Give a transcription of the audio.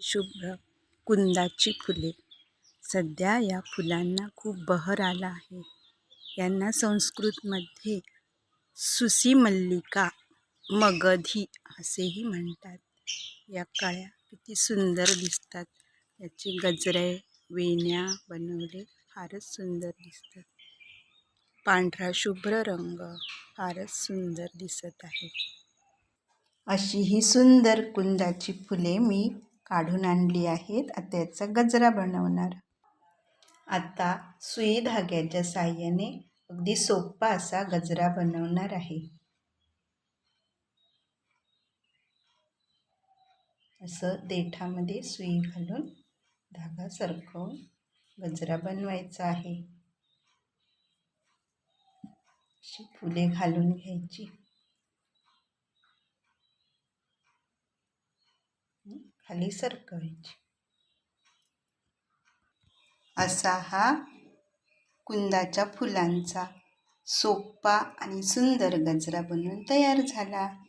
शुभ्र कुंदाची फुले. सध्या या फुलांना खूप बहर आला आहे. यांना संस्कृतमध्ये सुसी मल्लिका, मगधी असेही म्हणतात. या कळ्या किती सुंदर दिसतात. याचे गजरे, वेण्या बनवले फारच सुंदर दिसतात. पांढरा शुभ्र रंग फारच सुंदर दिसत आहे. अशी ही सुंदर कुंदाची फुले मी काढून आणली आहेत. आता याचा गजरा बनवणार. आता सुई धाग्याच्या साहाय्याने अगदी सोपा असा गजरा बनवणार आहे. असं देठामध्ये सुई घालून धागा सरकवून गजरा बनवायचा आहे. अशी फुले घालून घ्यायची. खाली सरकवायची. असा हा कुंदाच्या फुलांचा सोपा आणि सुंदर गजरा बनवून तयार झाला.